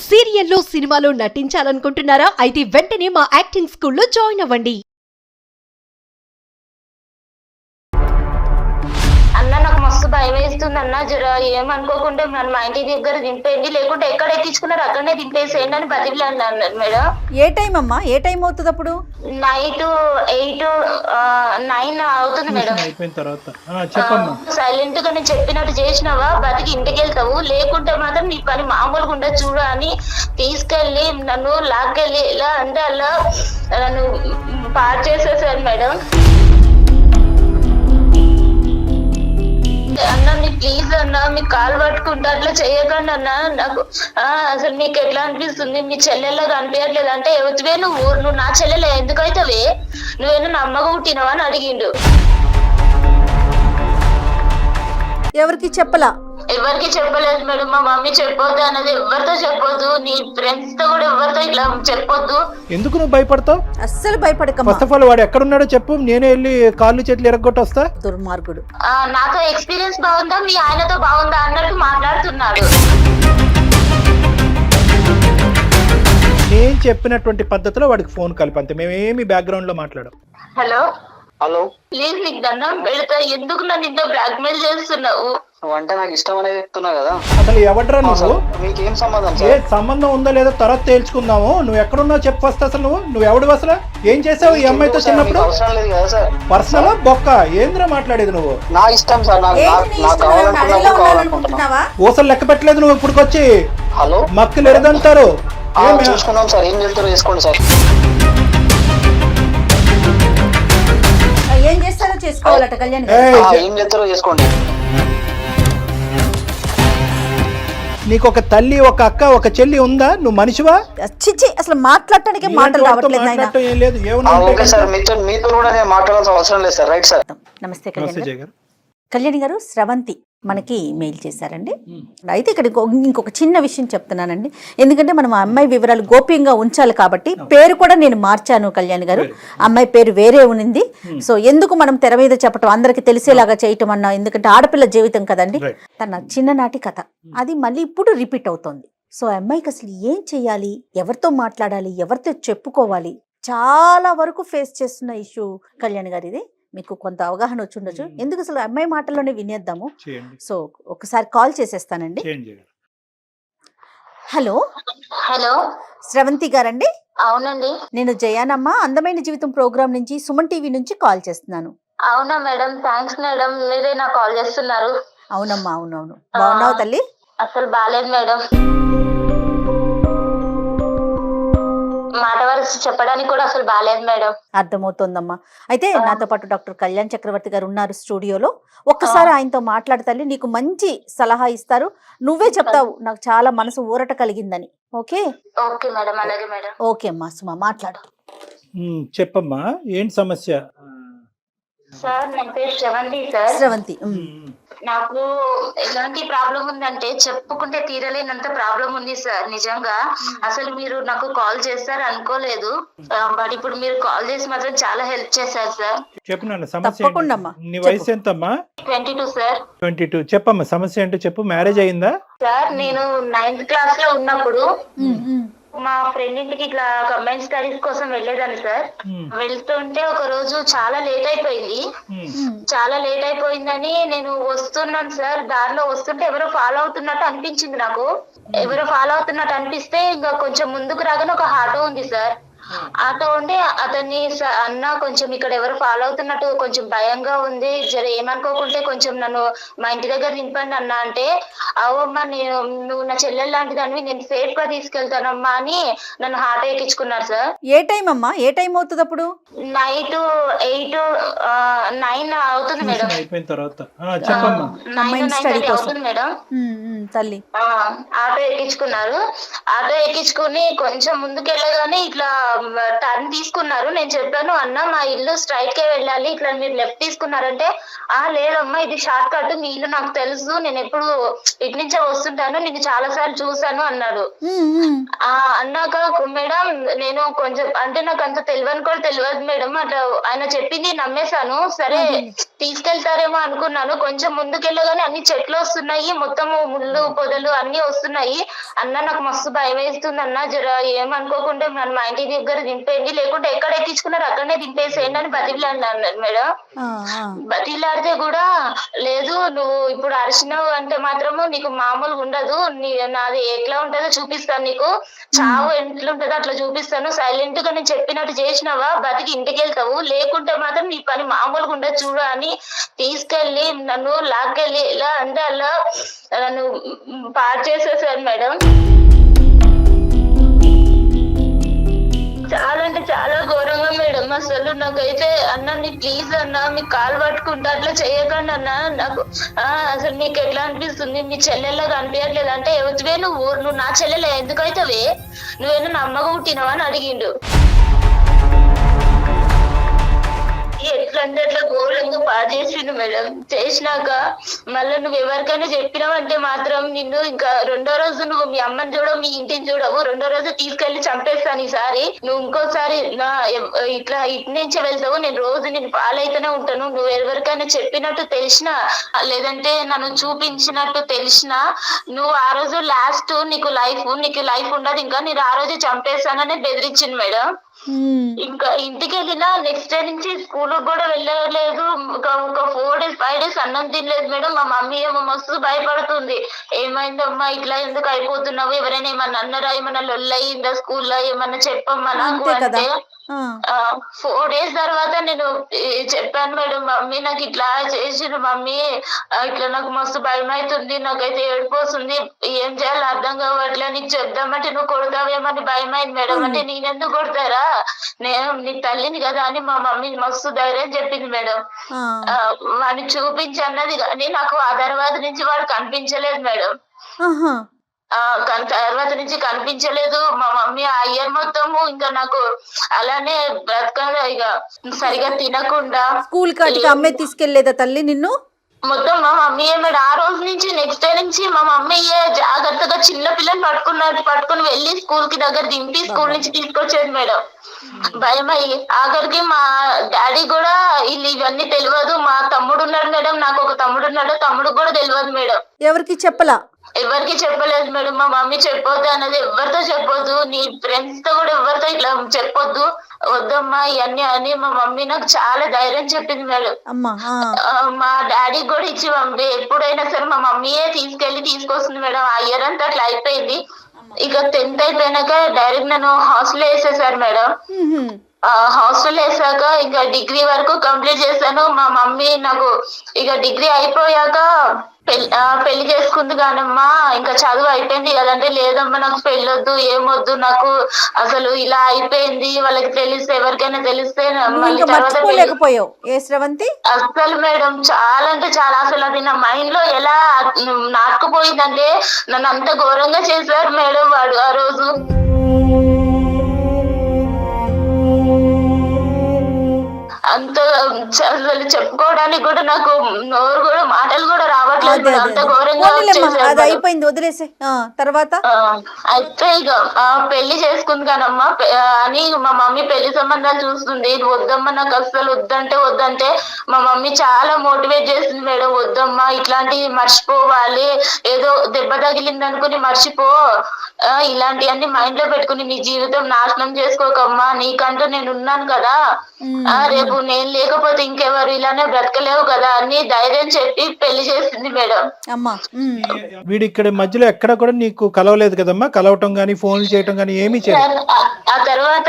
సీరియల్లో సినిమాలో నటించాలనుకుంటున్నారా? అయితే వెంటనే మా యాక్టింగ్ స్కూల్లో జాయిన్ అవ్వండి. అన్న నాకు మస్తు భయం వేస్తుంది అన్న, జర ఏమనుకోకుండా నన్ను మా ఇంటి దగ్గర దింపేయండి, లేకుంటే ఎక్కడ ఎక్కించుకున్నారు అక్కడనే దింపేసేయండి అని బతికిలా అన్నారు మేడం. ఏ టైం అమ్మా? ఏ టైం అవుతుంది అప్పుడు? నైట్ 8, 9 అవుతుంది మేడం. అయిపోయిన తర్వాత చెప్పమ్మా. సైలెంట్ గా నేను చెప్పినట్టు చేసినావా బతికి ఇంటికి వెళ్తావు, లేకుంటే మాత్రం నీ పని మామూలుగా ఉండదు చూడ అని తీసుకెళ్లి నన్ను లాక్కెళ్ళి ఎలా అంటే అలా నన్ను పాడు చేసేసారు మేడం. అన్న నీ ప్లీజ్ అన్న, మీకు కాలు పట్టుకుంటా అట్లా చేయకండి అన్న. నాకు అసలు నీకు ఎట్లా అనిపిస్తుంది? నీ చెల్లెల్లాగా అనిపించట్లేదు అంటే ఎవరివే నువ్వు నా చెల్లెలే ఎందుకైతావే, నువ్వేనా నా అమ్మగా పుట్టినవా అని అడిగిండు. ఎవరికి చెప్పలా? ఎవరికి చెప్పలేదు మేడం. మా మమ్మీ చెప్పొద్దు అన్నది, ఎవరితో చెప్పొద్దు, నీ ఫ్రెండ్స్ తో కూడా ఎవరితో ఇట్లా చెప్పొద్దు. ఎందుకు నువ్వు భయపడతావు? అస్సలు భయపడకమ్మా. ఫస్ట్ ఆఫ్ ఆల్ వాడు ఎక్కడున్నాడో చెప్పు, నేనే వెళ్ళి కాళ్ళు చేతులు ఎరగొట్టి వస్తా. దుర్మార్గుడు. నాతో ఎక్స్పీరియన్స్ బాగుందా, మీ ఆయనతో బాగుందా అన్నట్టు మాట్లాడుతున్నాడు. నేను చెప్పినటువంటి పద్ధతిలో వాడికి ఫోన్ కలిపి అంతే, మేమేమి బ్యాక్గ్రౌండ్ లో మాట్లాడం. హలో హలో, ప్లీజ్ నీకు దండం పెడతా, ఎందుకు నన్ను ఇంత బ్లాక్ మెయిల్ చేస్తున్నావు? అంటే నాకు ఇష్టం అనేది చెప్తున్నా కదా. అసలు ఎవడ్రా నువ్వు? మీకేం సంబంధం ఏ సార్? సంబంధం ఉందో లేదో తర్వాత తేల్చుకుందాము. నువ్వు ఎక్కడున్నావు చెప్పు ఫస్ట్. అసలు నువ్వు ఎవడు? అసలు ఏం చేసావు ఈ అమ్మాయితో చిన్నప్పుడు? అవసరం లేదు కదా సార్. పర్సనల్ బొక్క ఏంద్రా మాట్లాడేది నువ్వు? నా ఇష్టం సార్, నాకు నాకు కావాలనుకున్నప్పుడు కావాలనుకుంటున్నా. ఊసలు లెక్క పెట్టలేదు నువ్వు ఇప్పుడుకొచ్చి. హలో, మక్కులు ఎరదంటారు. చూసుకున్నాం సార్, ఏం చేస్తారో చేసుకోండి సార్. ఏం చేస్తారో చేసుకోవాలట కళ్యాణ్ ఏం చేస్తారో చేసుకోండి. నీకు ఒక తల్లి, ఒక అక్క, ఒక చెల్లి ఉందా? నువ్వు మనిషివా? చిచ్చి, అసలు మాట్లాడటానికి మాటలు రావట్లేదు నాయన. మాట్లాడటం ఏం లేదు. ఓకే సార్, మీతో కూడా నేను మాట్లాడాల్సిన అవసరం లేదు సార్. Right sir. నమస్తే కళ్యాణ్ గారు. కళ్యాణి గారు, స్రవంతి మనకి మెయిల్ చేశారండి. అయితే ఇక్కడ ఇంకొక చిన్న విషయం చెప్తున్నానండి, ఎందుకంటే మనం ఆ అమ్మాయి వివరాలు గోప్యంగా ఉంచాలి కాబట్టి పేరు కూడా నేను మార్చాను కళ్యాణ్ గారు. అమ్మాయి పేరు వేరే ఉంది. సో ఎందుకు మనం తెర మీద చెప్పటం, అందరికి తెలిసేలాగా చేయటం అన్నా, ఎందుకంటే ఆడపిల్ల జీవితం కదండి. తన చిన్ననాటి కథ అది మళ్ళీ ఇప్పుడు రిపీట్ అవుతోంది. సో ఆ అమ్మాయికి అసలు ఏం చెయ్యాలి, ఎవరితో మాట్లాడాలి, ఎవరితో చెప్పుకోవాలి, చాలా వరకు ఫేస్ చేస్తున్న ఇష్యూ కళ్యాణ్ గారు. ఇది మీకు కొంత అవగాహన వచ్చి ఉండొచ్చు. ఎందుకు అసలు అమ్మాయి మాటల్లోనే వినేద్దాము. సో ఒకసారి కాల్ చేసేస్తానండి. హలో. హలో, స్రవంతి గారండి? అవునండి. నేను జయానమ్మ, అందమైన జీవితం ప్రోగ్రామ్ నుంచి, సుమన్ టీవీ నుంచి కాల్ చేస్తున్నాను. అవునా మేడం, థ్యాంక్స్ మేడం, మీరే నాకు కాల్ చేస్తున్నారు. అవునమ్మా, అవునవును. బాగున్నావు తల్లి? అసలు బాలేదు మేడం, మాట వరుస చెప్పడానికి కూడా అసలు బాలేదు మేడం. అర్థమవుతోందమ్మా. అయితే నాతో పాటు డాక్టర్ కళ్యాణ్ చక్రవర్తి గారు ఉన్నారు స్టూడియోలో. ఒక్కసారి ఆయనతో మాట్లాడతాలి, నీకు మంచి సలహా ఇస్తారు. నువ్వే చెప్తావు నాకు చాలా మనసు ఊరట కలిగిందని. ఓకే? ఓకే మేడం, అలాగే మేడం. ఓకే అమ్మా, సుమా మాట్లాడు. చెప్పమ్మా, ఏంటి సమస్య? సార్ నా పేరు శ్రవంతి సార్. స్రవంతి, నాకు ఎలాంటి ప్రాబ్లం ఉందంటే చెప్పుకుంటే తీరలేనంత ప్రాబ్లం ఉంది సార్. నిజంగా అసలు మీరు నాకు కాల్ చేస్తారు అనుకోలేదు, బట్ ఇప్పుడు మీరు కాల్ చేసి మాత్రం చాలా హెల్ప్ చేశారు సార్. చెప్పు నాన్న, సమస్య తప్పకుండా అమ్మా. నీ వయసు ఎంతమ్మా? 22 సార్. 22. చెప్పమ్మా, సమస్య ఏంటో చెప్పు. మ్యారేజ్ అయిందా? సార్ నేను 9th క్లాస్ లో ఉన్నప్పుడు మా ఫ్రెండ్ ఇంటికి ఇట్లా కంబైన్ స్టడీస్ కోసం వెళ్ళేదాన్ని సార్. వెళ్తుంటే ఒక రోజు చాలా లేట్ అయిపోయింది. చాలా లేట్ అయిపోయిందని నేను వస్తున్నాను సార్. దారిలో వస్తుంటే ఎవరో ఫాలో అవుతున్నట్టు అనిపించింది నాకు. ఎవరో ఫాలో అవుతున్నట్టు అనిపిస్తే ఇంకా కొంచెం ముందుకు రాగానే ఒక ఆటో ఉంది సార్. ఆటో ఉండి అతన్ని అన్న కొంచెం ఇక్కడ ఎవరు ఫాలో అవుతున్నట్టు కొంచెం భయంగా ఉంది, జర ఏమనుకోకుంటే కొంచెం నన్ను మా ఇంటి దగ్గర దింపండి అన్న అంటే, అవమ్మా నువ్వు నా చెల్లెలు లాంటి దాన్ని నేను సేఫ్ గా తీసుకెళ్తానమ్మా అని నన్ను ఆటో ఎక్కించుకున్నారు సార్. ఏ టైం అమ్మా? ఏ టైం అవుతుంది అప్పుడు? నైట్ 8, 9 అవుతుంది మేడం. అయిపోయిన తర్వాత చెప్పమ్మా. 9:30 అవుతుంది మేడం. తల్లి ఆటో ఎక్కించుకున్నారు. ఆటో ఎక్కించుకుని కొంచెం ముందుకెళ్ళగానే ఇట్లా టర్న్ తీసుకున్నారు. నేను చెప్పాను, అన్న మా ఇల్లు స్ట్రైట్ కే వెళ్ళాలి, ఇట్లా మీరు లెఫ్ట్ తీసుకున్నారంటే లేదమ్మా ఇది షార్ట్ కట్, మీ ఇల్లు నాకు తెలుసు, నేను ఎప్పుడు ఇటు నుంచే వస్తుంటాను, నేను చాలా సార్లు చూసాను అన్నాడు. అన్నాక మేడం నేను కొంచెం అంటే నాకు అంత తెలియని కూడా తెలియదు మేడం, అట్లా ఆయన చెప్పింది నమ్మేశాను. సరే తీసుకెళ్తారేమో అనుకున్నాను. కొంచెం ముందుకెళ్ళగానే అన్ని చెట్లు వస్తున్నాయి, మొత్తము ముళ్ళు పొదలు అన్ని వస్తున్నాయి. అన్న నాకు మస్తు భయం వేస్తుంది అన్న, జర ఏమనుకోకుండా నన్ను మా ఇంటి దగ్గర దింపేయండి, లేకుంటే ఎక్కడ ఎక్కించుకున్నారు అక్కడనే దింపేసేయండి అని బతిలాడినాను మేడం. బతిలాడితే కూడా లేదు, నువ్వు ఇప్పుడు అరిచినావు అంటే మాత్రము నీకు మామూలుగా ఉండదు, నాది ఎట్లా ఉంటుందో చూపిస్తాను, నీకు చావు ఎట్లుంటుందో అట్లా చూపిస్తాను, సైలెంట్ గా నేను చెప్పినట్టు చేసినావా బతికి ఇంటికి వెళ్తావు, లేకుంటే మాత్రం నీ పని మామూలుగా ఉండదు చూడ అని తీసుకెళ్లి నన్ను లాక్కెళ్ళి ఇలా అంటే అలా నన్ను పాడు చేసేసారు మేడం. చాలా అంటే చాలా ఘోరంగా మేడం. అసలు నాకైతే అన్న నీ ప్లీజ్ అన్న మీకు కాలు పట్టుకుంటా అట్లా చేయకండి అన్న, నాకు అసలు నీకు ఎట్లా అనిపిస్తుంది, నీ చెల్లెల్లాగా అనిపించట్లేదు అంటే, ఎవరివే నువ్వు నా చెల్లెలే ఎందుకైతావే, నువ్వేనా నా అమ్మగా పుట్టినావా అని అడిగిండు. ఎట్లా అంటే అట్లా ఘోరంగా పాడు చేసిండు మేడం. చేసినాక మళ్ళీ నువ్వు ఎవరికైనా చెప్పినావంటే మాత్రం నిన్ను ఇంకా రెండో రోజు నువ్వు మీ అమ్మని చూడవు, మీ ఇంటిని చూడవు, రెండో రోజు తీసుకెళ్లి చంపేస్తాను, ఈసారి నువ్వు ఇంకోసారి ఇట్లా ఇటు నుంచి వెళ్తావు, నేను రోజు నేను పాలైతేనే ఉంటాను, నువ్వు ఎవరికైనా చెప్పినట్టు తెలిసినా లేదంటే నన్ను చూపించినట్టు తెలిసినా నువ్వు ఆ రోజు లాస్ట్ నీకు లైఫ్ ఉండదు, ఇంకా నేను ఆ రోజు చంపేస్తానని బెదిరించింది మేడం. ఇంకా ఇంటికి వెళ్ళినా నెక్స్ట్ డే నుంచి స్కూల్ కూడా వెళ్ళలేదు, ఒక 4 days 5 days అన్నం తినలేదు మేడం. మా మమ్మీ ఏమో మస్తు భయపడుతుంది, ఏమైందమ్మా ఇట్లా ఎందుకు అయిపోతున్నావు, ఎవరైనా ఏమన్నా అన్నారా, ఏమన్నా లొల్లయిందా స్కూల్లో, ఏమన్నా చెప్పమ్మా నాకు అంటే 4 days తర్వాత నేను చెప్పాను మేడం, మమ్మీ నాకు ఇట్లా చేసిండు మమ్మీ, ఇట్లా నాకు మస్తు భయం అవుతుంది, నాకైతే ఏడిపోతుంది, ఏం చేయాలో అర్థం కావట్లే, నీకు చెప్దామంటే నువ్వు కొడతావేమని భయం అయింది మేడం. అంటే నేనెందుకు కొడతారా, నేను నీ తల్లిని కదా అని మా మమ్మీ మస్తు ధైర్యం చెప్పింది మేడం. వాడిని చూపించి అన్నది కానీ నాకు ఆ తర్వాత నుంచి వాడు కనిపించలేదు మేడం. తర్వాత నుంచి కనిపించలేదు. మా మమ్మీ ఆ ఇయర్ మొత్తము ఇంకా నాకు అలానే బ్రతకగా ఇక సరిగా తినకుండా స్కూల్ కాటికి అమ్మే తీసుకెళ్లేదా తల్లి నిన్ను? మొత్తం మా మమ్మీ మేడం ఆ రోజు నుంచి నెక్స్ట్ డే నుంచి మా మమ్మీ జాగ్రత్తగా చిన్న పిల్లలు పట్టుకుని వెళ్ళి స్కూల్ కి దగ్గర దింపి స్కూల్ నుంచి తీసుకొచ్చేది మేడం. భయం అయ్యి ఆఖరికి మా డాడీ కూడా ఇవన్నీ తెలియదు. మా తమ్ముడు ఉన్నాడు మేడం, నాకు ఒక తమ్ముడు ఉన్నాడు, తమ్ముడు కూడా తెలియదు మేడం. ఎవరికి చెప్పలా? ఎవరికి చెప్పలేదు మేడం. మా మమ్మీ చెప్పొద్దు అన్నది, ఎవరితో చెప్పొద్దు, నీ ఫ్రెండ్స్ తో కూడా ఎవరితో ఇట్లా చెప్పొద్దు, వద్దమ్మా ఇవన్నీ అని మా మమ్మీ నాకు చాలా ధైర్యం చెప్పింది మేడం. మా డాడీ కూడా ఇచ్చి ఎప్పుడైనా సరే మా మమ్మీయే తీసుకొస్తుంది మేడం. ఆ ఇయర్ అంతా అట్లా అయిపోయింది. ఇక 10th అయిపోయినాక డైరెక్ట్ నన్ను హాస్టల్ వేసేసారు మేడం. హాస్టల్ వేసాక ఇంకా డిగ్రీ వరకు కంప్లీట్ చేశాను. మా మమ్మీ నాకు ఇక డిగ్రీ అయిపోయాక పెళ్లి చేసుకుంది కానమ్మా, ఇంకా చదువు అయిపోయింది కదంటే, లేదమ్మా నాకు పెళ్ళొద్దు, ఏమొద్దు, నాకు అసలు ఇలా అయిపోయింది, వాళ్ళకి తెలిస్తే ఎవరికైనా తెలిస్తే మళ్ళీ తర్వాత అసలు మేడం చాలా అంటే చాలా అసలు అది నా మైండ్ లో ఎలా నాటుకుపోయిందంటే నన్ను అంత ఘోరంగా చేశారు మేడం వాడు ఆ రోజు. అంత అసలు చెప్పుకోవడానికి కూడా నాకు నోరు కూడా మాటలు కూడా రావట్లేదు, అంత ఘోరంగా అయిపోయింది. వదిలేసే తర్వాత అయితే ఇక పెళ్లి చేసుకుంది కానమ్మా అని మా మమ్మీ పెళ్లి సంబంధాలు చూస్తుంది. వద్దమ్మా నాకు అసలు వద్దంటే మా మమ్మీ చాలా మోటివేట్ చేస్తుంది మేడం. వద్దమ్మా ఇట్లాంటివి మర్చిపోవాలి, ఏదో దెబ్బ తగిలింది అనుకుని మర్చిపో, ఇలాంటివన్నీ మైండ్ లో పెట్టుకుని నీ జీవితం నాశనం చేసుకోకమ్మా, నీకంటూ నేను ఉన్నాను కదా, రేపు నేను లేకపోతే ఇంకెవరు ఇలానే బ్రతకలేవు కదా అని ధైర్యం చెప్పి పెళ్లి చేసింది మేడం. వీడి ఇక్కడ మధ్యలో ఎక్కడ కూడా నీకు కలవలేదు కదమ్మా? కలవటం గానీ ఫోన్లు చేయటం గానీ ఏమీ చేయలేదు? ఆ తర్వాత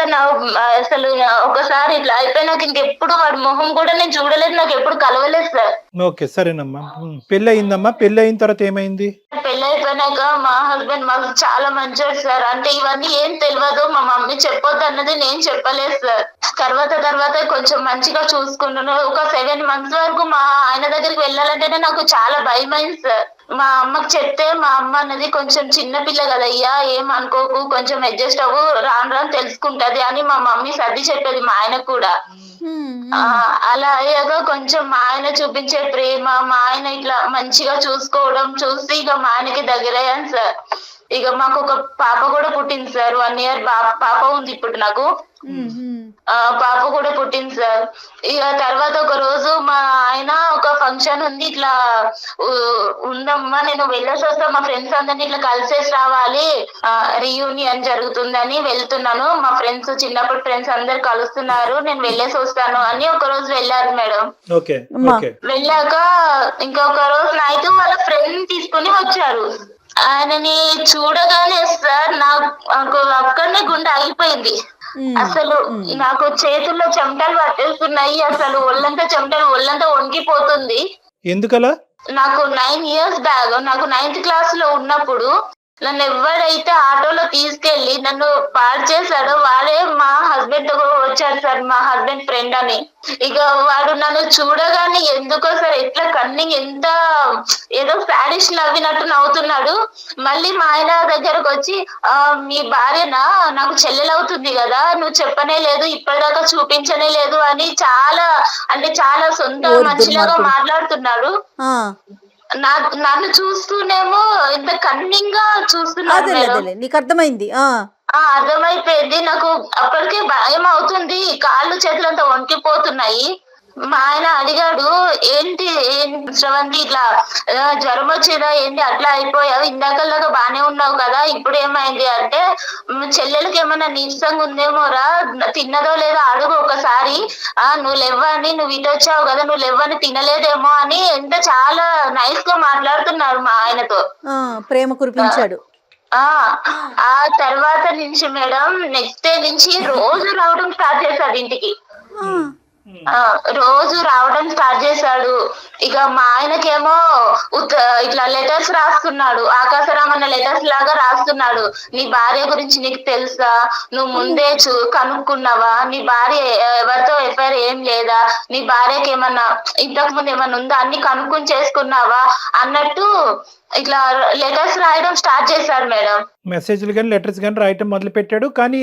అసలు ఒకసారి ఇట్లా అయిపోయినాక ఇంకెప్పుడు వాడి మొహం కూడా నేను చూడలేదు, నాకు ఎప్పుడు కలవలేదు సార్. ఓకే సరేనమ్మా. పెళ్లి అయిందమ్మా, పెళ్లి అయిన తర్వాత ఏమైంది? పెళ్లి అయిపోయినాక మా హస్బెండ్ మాకు చాలా మంచివాడు సార్. అంటే ఇవన్నీ ఏం తెలియదు, మా మమ్మీ చెప్పొద్దు అన్నది నేను చెప్పలేదు సార్. తర్వాత కొంచెం మంచిగా చూసుకున్నాను. ఒక 7 months వరకు మా ఆయన దగ్గరికి వెళ్ళాలంటేనే నాకు చాలా భయం అయింది సార్. మా అమ్మకి చెప్తే మా అమ్మ అన్నది కొంచెం చిన్న పిల్ల కదయ్యా, ఏం అనుకోకు, కొంచెం అడ్జస్ట్ అవ్వు, రాను రాను తెలుసుకుంటది అని మా మమ్మీ సర్ది చెప్పేది మా ఆయనకు కూడా. అలా అయ్యాక కొంచెం మా ఆయన చూపించే ప్రేమ, మా ఆయన ఇట్లా మంచిగా చూసుకోవడం చూసి ఇక మా ఆయనకి దగ్గరయ్యాను సార్. ఇక మాకు ఒక పాప కూడా పుట్టింది సార్. 1 year పాప ఉంది ఇప్పుడు నాకు. పాప కూడా పుట్టింది సార్. ఇక తర్వాత ఒక రోజు మా ఆయన ఒక ఫంక్షన్ ఉంది, ఇట్లా ఉందమ్మా నేను వెళ్ళేసి వస్తా, మా ఫ్రెండ్స్ అందరినీ ఇట్లా కలిసేసి రావాలి, రీయూనియన్ జరుగుతుందని వెళ్తున్నాను, మా ఫ్రెండ్స్ చిన్నప్పటి ఫ్రెండ్స్ అందరు కలుస్తున్నారు, నేను వెళ్ళేసి వస్తాను అని ఒక రోజు వెళ్ళారు మేడం. వెళ్ళాక ఇంకొక రోజు నైట్ వాళ్ళ ఫ్రెండ్ తీసుకుని వచ్చారు. ఆయనని చూడగానే సార్ నాకు అక్కడనే గుండె ఆగిపోయింది. అసలు నాకు చేతుల్లో చెమటలు పట్టేస్తున్నాయి, అసలు ఒళ్ళంతా వణికిపోతుంది. ఎందుకలా? నాకు 9 years బ్యాక్, నాకు 9th class లో ఉన్నప్పుడు నన్ను ఎవరైతే ఆటోలో తీసుకెళ్లి నన్ను పాడు చేశాడో వాడే మా హస్బెండ్ వచ్చాడు సార్, మా హస్బెండ్ ఫ్రెండ్ అని. ఇక వాడు నన్ను చూడగానే ఎందుకో సార్ ఎట్లా కన్నింగ్, ఎంత ఏదో సాడిష్ నవ్వినట్టు నవ్వుతున్నాడు. మళ్ళీ మా ఆయన దగ్గరకు వచ్చి, మీ భార్యనా, నాకు చెల్లెలవుతుంది కదా, నువ్వు చెప్పనే లేదు, ఇప్పటిదాకా చూపించనే లేదు అని చాలా సొంత మనిషిలాగా మాట్లాడుతున్నాడు. నన్ను చూస్తూనేమో ఇంత కన్నింగ్ గా చూస్తున్నాడు. నీకు అర్థమైంది? అర్థమైపోయింది. నాకు అప్పటికే భయం అవుతుంది, కాళ్ళు చేతులు అంతా వణికిపోతున్నాయి. మా ఆయన అడిగాడు, ఏంటి శ్రవంతి ఇట్లా జ్వరం వచ్చిందా ఏంటి, అట్లా అయిపోయావు, ఇందాకలాగా బానే ఉన్నావు కదా, ఇప్పుడు ఏమైంది అంటే, చెల్లెలకి ఏమన్నా నీరసంగా ఉందేమోరా, తిన్నదో లేదో అడుగు ఒకసారి, నువ్వు లేవని, నువ్వు ఇటు వచ్చావు కదా, నువ్వు లేవని తినలేదేమో అని ఎంత చాలా నైస్ గా మాట్లాడుతున్నారు మా ఆయనతో. ప్రేమ కురిపించాడు. ఆ తర్వాత నుంచి మేడం నెక్స్ట్ డే నుంచి రోజు రావడం స్టార్ట్ చేశాడు ఇంటికి. రోజు రావడం స్టార్ట్ చేశాడు. ఇక మా ఆయనకేమో ఇట్లా లెటర్స్ రాస్తున్నాడు, ఆకాశరామన్న లెటర్స్ లాగా రాస్తున్నాడు. నీ భార్య గురించి నీకు తెలుసా, నువ్వు ముందే కనుక్కున్నావా, నీ భార్య ఎవరితో ఎఫ్ఐఆర్ ఏం లేదా, నీ భార్యకి ఏమన్నా ఇంతకు ముందు ఏమన్నా ఉందా అన్ని కనుక్కుని చేసుకున్నావా అన్నట్టు ఇట్లా లెటర్స్ రాయడం స్టార్ట్ చేశాడు మేడం. మెసేజ్లు కానీ లెటర్స్ కానీ రాయటం మొదలు పెట్టాడు. కానీ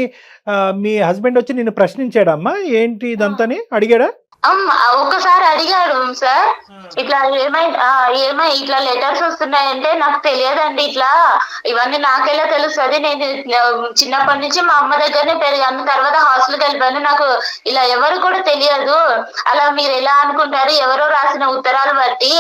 మీ హస్బెండ్ వచ్చి నిన్ను ప్రశ్నించాడమ్మా, ఏంటి ఇదంతా అడిగాడా? ఒకసారి అడిగాడు సార్, ఇట్లా ఏమై ఇట్లా లెటర్స్ వస్తున్నాయంటే, నాకు తెలియదండి, ఇట్లా ఇవన్నీ నాకెలా తెలుస్తుంది, నేను చిన్నప్పటి నుంచి మా అమ్మ దగ్గరనే పెరిగాను, తర్వాత హాస్టల్కి వెళ్ళిపోయాను, నాకు ఇలా ఎవరు కూడా తెలియదు, అలా మీరు ఎలా అనుకుంటారు, ఎవరో రాసిన ఉత్తరాలు బట్టి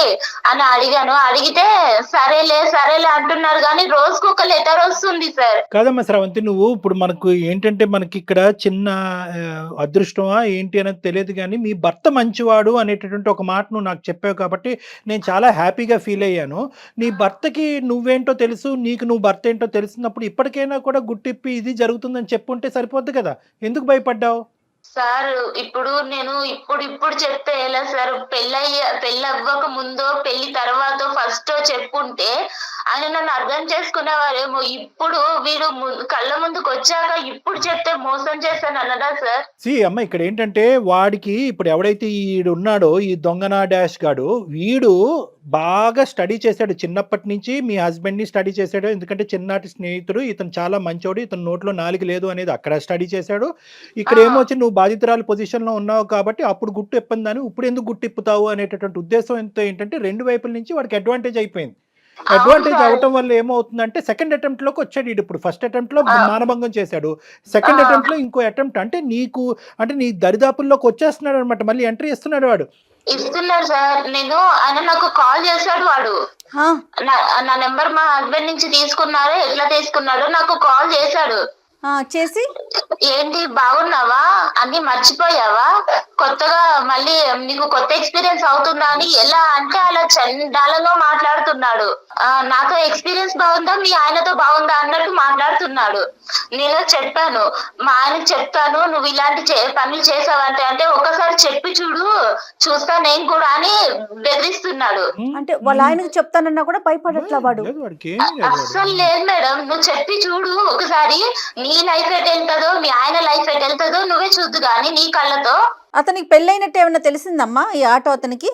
అని అడిగాను. అడిగితే సరేలే అంటున్నారు, కానీ రోజుకు ఒక లెటర్ వస్తుంది సార్. కాదమ్మా శ్రవంతి, నువ్వు ఇప్పుడు మనకు ఏంటంటే మనకి ఇక్కడ చిన్న అదృష్టమా ఏంటి అనేది తెలియదు, కానీ మీ భర్త మంచివాడు అనేటటువంటి ఒక మాట నువ్వు నాకు చెప్పావు కాబట్టి నేను చాలా హ్యాపీగా ఫీల్ అయ్యాను. నీ భర్తకి నువ్వేంటో తెలుసు, నీకు నువ్వు భర్త ఏంటో తెలిసినప్పుడు ఇప్పటికైనా కూడా గుట్టిప్పి ఇది జరుగుతుందని చెప్పుంటే సరిపోద్ది కదా, ఎందుకు భయపడ్డావు? సార్ ఇప్పుడు నేను ఇప్పుడు చెప్తే ఎలా సార్, పెళ్ళి అవ్వక ముందో పెళ్లి తర్వాత ఫస్ట్ చెప్పుంటే ఆయన నన్ను అర్థం చేసుకునేవారేమో. ఇప్పుడు వీడు కళ్ళ ముందుకు వచ్చాక ఇప్పుడు చెప్తే మోసం చేస్తాను అన్నదా సార్? అమ్మ ఇక్కడ ఏంటంటే వాడికి ఇప్పుడు ఎవడైతే ఈడు ఉన్నాడో ఈ దొంగనా డాష్ గాడు, వీడు బాగా స్టడీ చేశాడు చిన్నప్పటి నుంచి, మీ హస్బెండ్ని స్టడీ చేశాడు, ఎందుకంటే చిన్నటి స్నేహితుడు, ఇతను చాలా మంచోడు, ఇతను నోట్లో నాలుగు లేదు అనేది అక్కడ స్టడీ చేశాడు. ఇక్కడ ఏమొచ్చి నువ్వు బాధితురాలు పొజిషన్లో ఉన్నావు కాబట్టి అప్పుడు గుట్టు ఇప్పందని ఇప్పుడు ఎందుకు గుట్టు ఇప్పుతావు అనేటటువంటి ఉద్దేశం ఎంతో ఏంటంటే రెండు వైపుల నుంచి వాడికి అడ్వాంటేజ్ అయిపోయింది. అడ్వాంటేజ్ అవటం వల్ల ఏమవుతుందంటే సెకండ్ అటెంప్ట్ లోకి వచ్చాడు ఇప్పుడు. ఫస్ట్ అటెంప్ట్ లో మానభంగం చేశాడు, సెకండ్ అటెంప్ట్ లో ఇంకో అటెంప్ట్, అంటే నీ దరిదాపుల్లోకి వచ్చేస్తున్నాడు అనమాట, మళ్ళీ ఎంట్రీ ఇస్తున్నాడు వాడు. ఇస్తున్నాడు సార్. ఆయన నాకు కాల్ చేశాడు, వాడు నా నెంబర్ మా హస్బెండ్ నుంచి తీసుకున్నారో ఎట్లా తీసుకున్నాడో నాకు కాల్ చేశాడు. చేసి ఏంటి బాగున్నావా, అన్ని మర్చిపోయావా, కొత్తగా మళ్ళీ నీకు కొత్త ఎక్స్పీరియన్స్ అవుతుందా అని, ఎలా అంటే అలా చండాలంగా మాట్లాడుతున్నాడు. నాతో ఎక్స్పీరియన్స్ బాగుందా, మీ ఆయనతో బాగుందా అన్నట్టు మాట్లాడుతున్నాడు. నేను చెప్పాను, మా ఆయనకు చెప్తాను నువ్వు ఇలాంటి పనులు చేసావంటే, అంటే ఒకసారి చెప్పి చూస్తా నేను కూడా అని బెదిరిస్తున్నాడు. అంటే వాళ్ళ ఆయనకు చెప్తానన్నా కూడా భయపడట్లా వాడు? అస్సలు లేదు మేడం, నువ్వు చెప్పి చూడు ఒకసారి, నీ లైఫ్ ఎట్ వెళ్తుందో మీ ఆయన లైఫ్ ఎట్ వెళ్తుందో నువ్వే చూద్దు గానీ నీ కళ్ళతో. అతనికి పెళ్ళైనట్టు ఏమన్నా తెలిసిందమ్మా ఈ ఆటో అతనికి?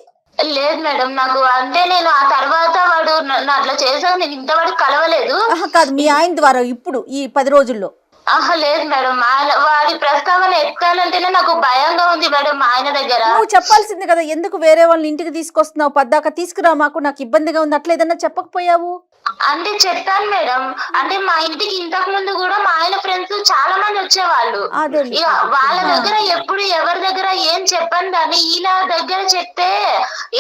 లేదు మేడం, నాకు అంటే నేను ఆ తర్వాత వాడు నన్ను అట్లా చేశాను, నేను ఇంతవరకు కలవలేదు. కాదు, మీ ఆయన ద్వారా ఇప్పుడు ఈ 10 రోజుల్లో? లేదు మేడం, వాడి ప్రస్తావన ఎత్తానంటేనే నాకు భయంగా ఉంది మేడం. మా ఆయన దగ్గర నువ్వు చెప్పాల్సింది కదా, ఎందుకు వేరే వాళ్ళని ఇంటికి తీసుకొస్తున్నావు, పద్దాక తీసుకురా, మాకు నాకు ఇబ్బందిగా ఉంది, అట్లా ఏదన్నా చెప్పకపోయావు? అంటే చెప్పాను మేడం, అంటే మా ఇంటికి ఇంతకు ముందు కూడా మా ఆయన ఫ్రెండ్స్ చాలా మంది వచ్చేవాళ్ళు. ఇక వాళ్ళ దగ్గర ఎప్పుడు ఎవరి దగ్గర ఏం చెప్పను కానీ ఈయన దగ్గర చెప్తే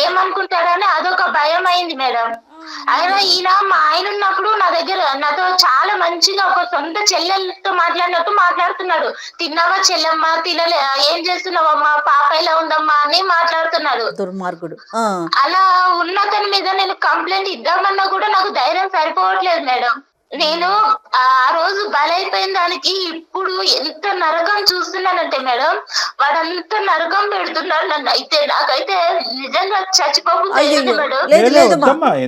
ఏమనుకుంటాడని అదొక భయం అయింది మేడం. అయినా ఈయన మా ఆయన ఉన్నప్పుడు నా దగ్గర నాతో చాలా మంచిగా ఒక సొంత చెల్లెలతో మాట్లాడినట్టు మాట్లాడుతున్నాడు. తిన్నావా చెల్లెమ్మ, తినలే, ఏం చేస్తున్నావమ్మా, పాప ఎలా ఉందమ్మా అని మాట్లాడుతున్నాడు. దుర్మార్గుడు. అలా ఉన్నతని మీద నేను కంప్లైంట్ ఇద్దామన్నా కూడా నాకు ధైర్యం సరిపోవట్లేదు మేడం. నేను ఆ రోజు బలైపోయిన దానికి ఇప్పుడు ఎంత నరకం చూస్తున్నానంటే మేడం, వాడంత నరకం పెడుతున్నాడు నన్ను. అయితే నాకైతే నిజంగా చచ్చిపోతుంది మేడం.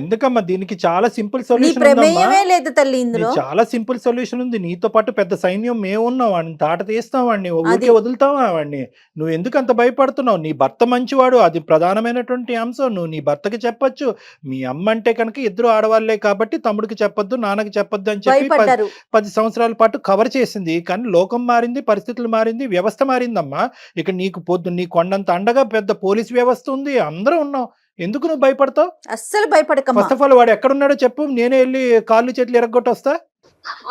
ఎందుకమ్మా, దీనికి చాలా సింపుల్ సొల్యూషన్ ప్రమేయమే లేదు తల్లి ఇందులో. చాలా సింపుల్ సొల్యూషన్ ఉంది. నీతో పాటు పెద్ద సైన్యం మేము ఉన్నాం, వాడిని తాట తీస్తాం, వాడిని ఊరికే వదులుతావా వాడిని? నువ్వు ఎందుకు అంత భయపడుతున్నావు? నీ భర్త మంచివాడు, అది ప్రధానమైనటువంటి అంశం. నువ్వు నీ భర్తకి చెప్పొచ్చు. మీ అమ్మ అంటే కనుక ఇద్దరు ఆడవాళ్లే కాబట్టి తమ్ముడికి చెప్పొద్దు, నాన్నకి చెప్పొద్దు అని చెప్పి 10 సంవత్సరాల పాటు కవర్ చేసింది. కానీ లోకం మారింది, పరిస్థితులు మారింది, వ్యవస్థ మారిందమ్మా. ఇక నీకు నీ కొండంత అండగా పెద్ద పోలీస్ వ్యవస్థ ఉంది, అందరూ ఉన్నాం. ఎందుకు నువ్వు భయపడతావు? అస్సలు భయపడక. ఫస్ట్ ఆఫ్ ఆల్ వాడు ఎక్కడున్నాడో చెప్పు, నేనే వెళ్ళి కాళ్ళు చేతులు ఎరగొట్టి వస్తా.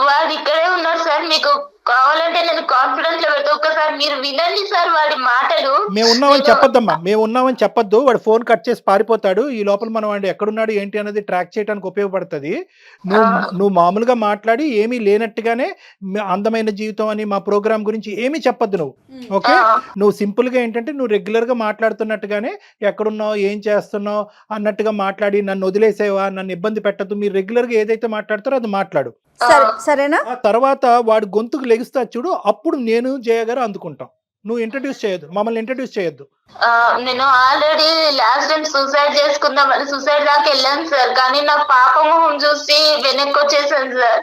వాడు ఇక్కడే ఉన్నాడు సార్, మీకు కావాలంటే నేను కాన్ఫిడెన్స్ లో పెడతా, ఒక్కసారి మీరు వినండి సార్ వాడి మాటలు. మేము ఉన్నామని చెప్పొద్దమ్మా, మేము ఉన్నామని చెప్పొద్దు. వాడు ఫోన్ కట్ చేసి పారిపోతాడు. ఈ లోపల మనం వాడు ఎక్కడున్నాడు ఏంటి అనేది ట్రాక్ చేయడానికి ఉపయోగపడుతుంది. నువ్వు మామూలుగా మాట్లాడి ఏమీ లేనట్టుగానే అందమైన జీవితం అని మా ప్రోగ్రామ్ గురించి ఏమీ చెప్పొద్దు నువ్వు. ఓకే, నువ్వు సింపుల్ గా ఏంటంటే నువ్వు రెగ్యులర్ గా మాట్లాడుతున్నట్టుగానే ఎక్కడున్నావు, ఏం చేస్తున్నావు అన్నట్టుగా మాట్లాడి నన్ను వదిలేసేవా, నన్ను ఇబ్బంది పెట్టద్దు, మీరు రెగ్యులర్ గా ఏదైతే మాట్లాడతారో అది మాట్లాడు. సరేనా? ఆ తర్వాత వాడు గొంతుకు లెగుస్తా చూడు, అప్పుడు నేను జయ గారు అందుకుంటాం. నువ్వు ఇంట్రడ్యూస్ చేయొద్దు, మమ్మల్ని ఇంట్రడ్యూస్ చేయొద్దు. నేను ఆల్రెడీ లాస్ట్ టైం సూసైడ్ చేసుకుందామని సూసైడ్ దాకా వెళ్ళాను సార్, కానీ నా పాపము చూసి వెనక్కి వచ్చేసాను సార్.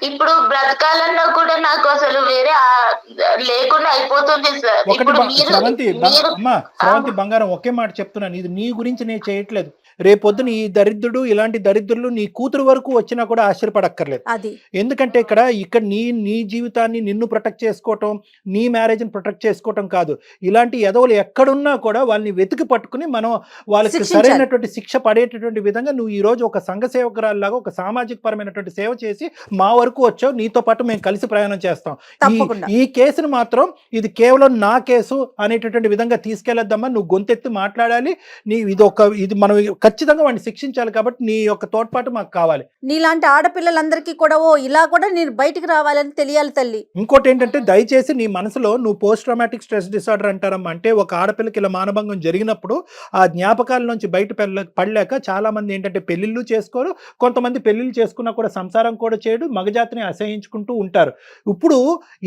ఇప్పుడు బ్రతకాలన్నా కూడా నాకు అసలు వేరే లేకుండా అయిపోతుంది సార్. శ్రవంతి బంగారం, ఒకే మాట చెప్తున్నాను, ఇది నీ గురించి నేను చేయట్లేదు. రేపొద్దున ఈ దరిద్రుడు, ఇలాంటి దరిద్రులు నీ కూతురు వరకు వచ్చినా కూడా ఆశ్చర్యపడక్కర్లేదు. ఎందుకంటే ఇక్కడ నీ జీవితాన్ని నిన్ను ప్రొటెక్ట్ చేసుకోవటం, నీ మ్యారేజ్ని ప్రొటెక్ట్ చేసుకోవటం కాదు. ఇలాంటి ఎదవలు ఎక్కడున్నా కూడా వాళ్ళని వెతికి పట్టుకుని మనం వాళ్ళకి సరైనటువంటి శిక్ష పడేటటువంటి విధంగా నువ్వు ఈ రోజు ఒక సంఘ సేవకురాల్లాగా ఒక సామాజిక పరమైనటువంటి సేవ చేసి మా వరకు వచ్చావు. నీతో పాటు మేము కలిసి ప్రయాణం చేస్తాం. ఈ కేసును మాత్రం ఇది కేవలం నా కేసు అనేటటువంటి విధంగా తీసుకెళ్లొద్దమ్మా. నువ్వు గొంతెత్తి మాట్లాడాలి. ఇది మనం ఖచ్చితంగా వాడిని శిక్షించాలి. కాబట్టి నీ యొక్క తోడ్పాటు మాకు కావాలి. నీలాంటి ఆడపిల్లలందరికీ కూడా ఇలా కూడా నేను బయటికి రావాలని తెలియాలి తల్లి. ఇంకోటి ఏంటంటే, దయచేసి నీ మనసులో నువ్వు పోస్ట్ ట్రామాటిక్ స్ట్రెస్ డిసార్డర్ అంటారమ్మా. అంటే ఒక ఆడపిల్లకి ఇలా మానభంగం జరిగినప్పుడు ఆ జ్ఞాపకాల నుంచి బయట పడలేక చాలా మంది ఏంటంటే పెళ్లిళ్ళు చేసుకోరు, కొంతమంది పెళ్లిళ్ళు చేసుకున్నా కూడా సంసారం కూడా చేయడు, మగజాతిని అసహించుకుంటూ ఉంటారు. ఇప్పుడు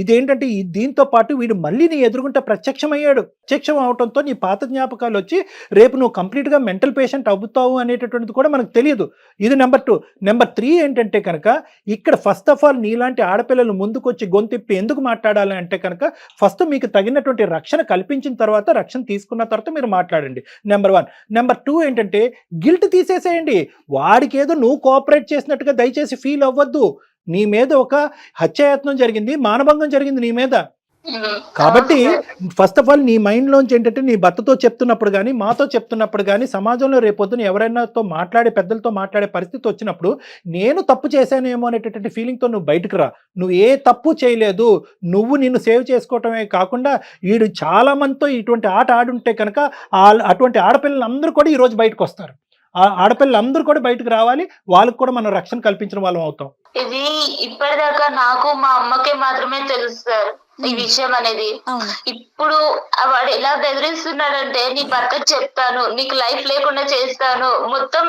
ఇదేంటంటే దీంతో పాటు వీడు మళ్ళీ నీ ఎదురుగుంట ప్రత్యక్షమయ్యాడు. ప్రత్యక్షం అవడంతో నీ పాత జ్ఞాపకాలు వచ్చి రేపు నువ్వు కంప్లీట్గా మెంటల్ పేషెంట్ అవుతావు అనేటటువంటిది కూడా మనకు తెలియదు. ఇది నెంబర్ 2. నెంబర్ 3 ఏంటంటే కనుక ఇక్కడ ఫస్ట్ ఆఫ్ ఆల్ నీలాంటి ఆడపిల్లలు ముందుకొచ్చి గొంతిప్పి ఎందుకు మాట్లాడాలి అంటే కనుక ఫస్ట్ మీకు తగినటువంటి రక్షణ కల్పించిన తర్వాత, రక్షణ తీసుకున్న తర్వాత మీరు మాట్లాడండి. నెంబర్ 1. నెంబర్ 2 ఏంటంటే గిల్ట్ తీసేసేయండి. వాడికి ఏదో నువ్వు కోఆపరేట్ చేసినట్టుగా దయచేసి ఫీల్ అవ్వద్దు. నీ మీద ఒక హత్యాయత్నం జరిగింది, మానభంగం జరిగింది నీ మీద. కాబట్టి ఫస్ట్ ఆఫ్ ఆల్ నీ మైండ్లోంచి ఏంటంటే నీ భర్తతో చెప్తున్నప్పుడు కానీ, మాతో చెప్తున్నప్పుడు కానీ, సమాజంలో రేపొద్దున ఎవరైనాతో మాట్లాడే పెద్దలతో మాట్లాడే పరిస్థితి వచ్చినప్పుడు నేను తప్పు చేశానేమో అనేటటువంటి ఫీలింగ్తో నువ్వు బయటకు రా. నువ్వు ఏ తప్పు చేయలేదు, నువ్వు నిన్ను సేవ్ చేసుకోవటమే కాకుండా వీడు చాలా మందితో ఇటువంటి ఆట ఆడుంటే కనుక అటువంటి ఆడపిల్లలందరూ కూడా ఈరోజు బయటకు వస్తారు. ఆ ఆడపిల్లలందరూ కూడా బయటకు రావాలి, వాళ్ళకు కూడా మనం రక్షణ కల్పించిన వాళ్ళం అవుతాం. ఇది ఇప్పటిదాకా నాకు మా అమ్మకే మాత్రమే తెలుసు సార్ ఈ విషయం అనేది. ఇప్పుడు వాడు ఎలా బెదిరిస్తున్నాడంటే, నీ భర్తకు చెప్తాను, నీకు లైఫ్ లేకుండా చేస్తాను, మొత్తం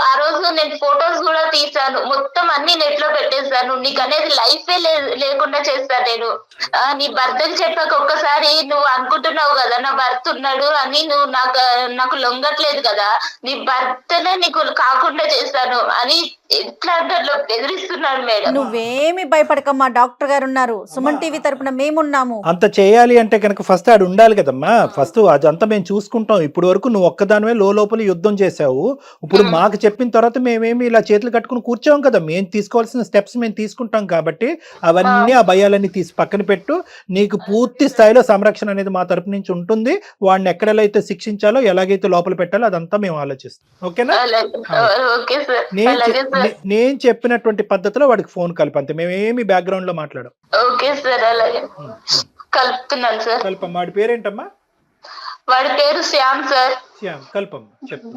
ఆ రోజు నేను ఫొటోస్ కూడా తీసాను, మొత్తం అన్ని నెట్ లో పెట్టేస్తాను, నీకు అనేది లైఫే లేకుండా చేస్తాను నేను. నీ భర్తకు చెప్పాక ఒక్కసారి నువ్వు అనుకుంటున్నావు కదా నా భర్త ఉన్నాడు అని, నువ్వు నాకు లొంగట్లేదు కదా, నీ భర్తనే నీకు కాకుండా చేస్తాను అని ఎట్లా అంటే అట్లా బెదిరిస్తున్నాడు మేడం. నువ్వేమి భయపడకమ్మా, డాక్టర్ గారు ఉన్నారు, సుమన్ టీవీ తరపున మేమున్నాము. అంత చేయాలి అంటే కనుక ఫస్ట్ ఆడు ఉండాలి కదమ్మా. ఫస్ట్ అదంతా మేము చూసుకుంటాం. ఇప్పుడు వరకు నువ్వు ఒక్కదానివే లోపల యుద్ధం చేసావు. ఇప్పుడు మాకు చెప్పిన తర్వాత మేమేమి ఇలా చేతులు కట్టుకుని కూర్చోం కదా. మేము తీసుకోవాల్సిన స్టెప్స్ మేము తీసుకుంటాం కాబట్టి అవన్నీ ఆ భయాలన్నీ తీసి పక్కన పెట్టు. నీకు పూర్తి స్థాయిలో సంరక్షణ అనేది మా తరపు నుంచి ఉంటుంది. వాడిని ఎక్కడైతే శిక్షించాలో ఎలాగైతే లోపల పెట్టాలో అదంతా మేము ఆలోచిస్తాం. ఓకేనా? ఓకే సార్, నేను అలాగే సార్. నేను చెప్పినటువంటి పద్ధతిలో వాడికి ఫోన్ కలిపి అంతే. మేమేమి బ్యాక్గ్రౌండ్ లో మాట్లాడాం. ఓకే సార్, అలాగే కలుపుతున్నాను సార్. కల్పమ్మ. వాడి పేరేంటమ్మా? వాడి పేరు శ్యామ్ సార్. శ్యామ్. కల్పమ్మ చెప్పు.